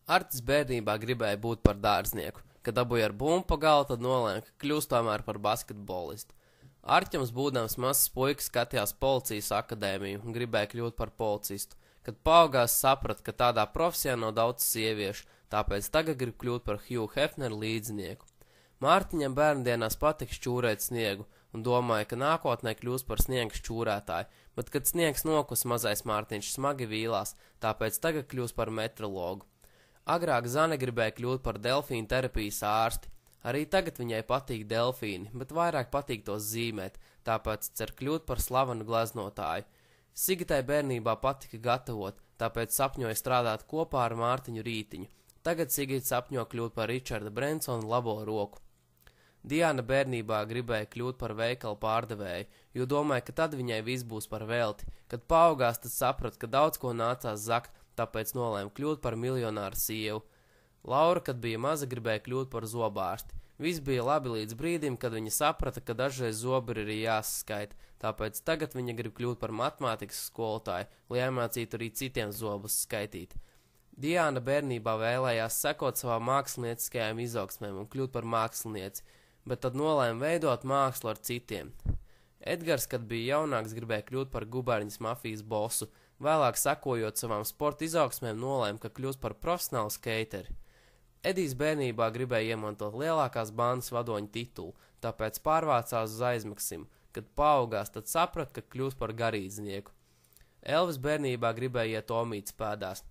Artis bērnībā gribēja būt par dārznieku. Kad dabūja ar bumbu pa galvu, tad nolēma, ka kļūs tomēr par basketbolistu. Arķems, būdams mazs puikas, skatījās policijas akadēmiju un gribēja kļūt par policistu. Kad paaugās, saprata, ka tādā profesijā nav daudz sieviešu, tāpēc tagad grib kļūt par Hugh Hefneru līdzinieku. Mārtiņam bērndienās patika šķūrēt sniegu un domāja, ka nākotnē kļūs par sniega šķūrētāju, bet, kad sniegs nokus, mazais Mārtiņš smagi vīlās, tāpēc tagad kļūs par metrologu. Agrāk Zane gribēja kļūt par delfīnu terapijas ārsti. Arī tagad viņai patīk delfīni, bet vairāk patīk tos zīmēt, tāpēc cer kļūt par slavenu gleznotāju. Sigitai bērnībā patika gatavot, tāpēc sapņoja strādāt kopā ar Mārtiņu Rītiņu. Tagad Sigita sapņo kļūt par Richarda Brensona labo roku. Diana bērnībā gribēja kļūt par veikalu pārdevēju, jo domāja, ka tad viņai viss būs par velti. Kad paaugās, tad saprata, ka daudz ko nācās zakt, tāpēc nolēma kļūt par miljonāru sievu. Laura, kad bija maza, gribēja kļūt par zobārsti. Viss bija labi līdz brīdim, kad viņa saprata, ka dažreiz zobi ir arī jāsaskaita, tāpēc tagad viņa grib kļūt par matemātikas skolotāju, lai iemācītu arī citiem zobus skaitīt. Diana bērnībā vēlējās sekot savām mākslinieckajām izaugsmēm un kļūt par mākslinieci, bet tad nolēma veidot mākslu ar citiem. Edgars, kad bija jaunāks, gribēja kļūt par guberņas mafijas bosu, vēlāk sekojot savām sporta izaugsmēm nolēma, ka kļūs par profesionālu skateri. Edijs bērnībā gribēja iemantot lielākās bandas vadoņa titulu, tāpēc pārvācās uz Aizmaksim. Kad paaugās, tad saprata, ka kļūs par garīdznieku. Elvis bērnībā gribēja iet Omītas pēdās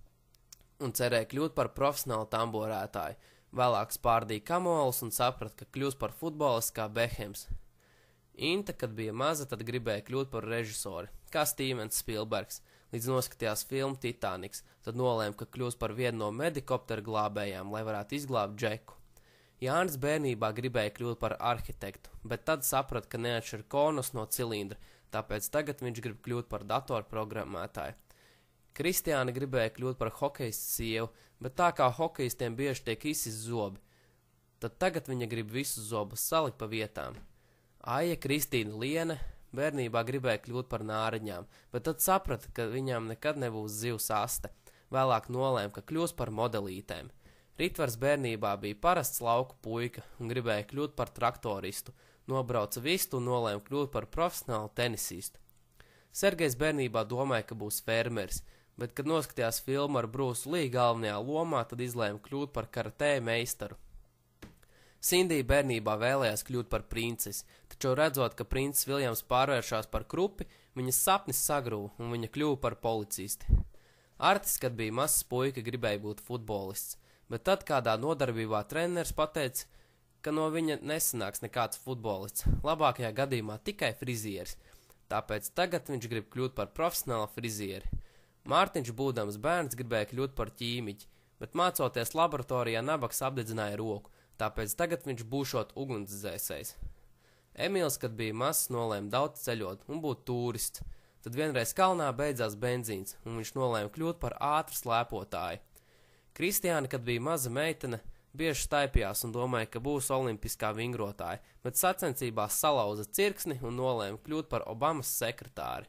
un cerēja kļūt par profesionālu tamborētāju. Vēlāk spārdīja kamolus un saprata, ka kļūs par futbolistu kā Behems. Inta, kad bija maza, tad gribēja kļūt par režisori, kā Stevens Spielbergs, līdz noskatījās filmu Titaniks, tad nolēma, ka kļūs par vienu no medikopteru glābējām, lai varētu izglābt Džeku. Jānis bērnībā gribēja kļūt par arhitektu, bet tad saprata, ka neatšķir konus no cilindra, tāpēc tagad viņš grib kļūt par datorprogrammētāju. Kristiāna gribēja kļūt par hokejistu sievu, bet tā kā hokejistiem bieži tiek izsist zobi, tad tagad viņa grib visus zobus salikt pa vietām. Aija Kristīna Liene bērnībā gribēja kļūt par nāriņām, bet tad saprata, ka viņām nekad nebūs zivs aste. Vēlāk nolēma, ka kļūs par modelītēm. Ritvars bērnībā bija parasts lauku puika un gribēja kļūt par traktoristu, nobrauca vistu un nolēma kļūt par profesionālu tenisistu. Sergejs bērnībā domāja, ka būs fermeris, bet, kad noskatījās filmu ar Brusu Lī galvenajā lomā, tad izlēma kļūt par karatē meistaru. Sindija bērnībā vēlējās kļūt par princesi, taču redzot, ka princis Viljams pārvēršās par krupi, viņas sapnis sagrūva un viņa kļuva par policisti. Artis, kad bija mazs puika, gribēja būt futbolists, bet tad kādā nodarbībā treneris pateica, ka no viņa nesanāks nekāds futbolists, labākajā gadījumā tikai frizieris, tāpēc tagad viņš grib kļūt par profesionālu frizieri. Mārtiņš, būdams bērns, gribēja kļūt par ķīmiķi, bet mācoties laboratorijā nabaks apdedzināja roku, tāpēc tagad viņš būšot ugunsdzēsējs. Emīls, kad bija mazs, nolēma daudz ceļot un būt tūrists. Tad vienreiz kalnā beidzās benzīns, un viņš nolēma kļūt par ātru slēpotāju. Kristiāna, kad bija maza meitene, bieži staipjās un domāja, ka būs olimpiskā vingrotāja, bet sacensībās salauza cirksni un nolēma kļūt par Obamas sekretāri.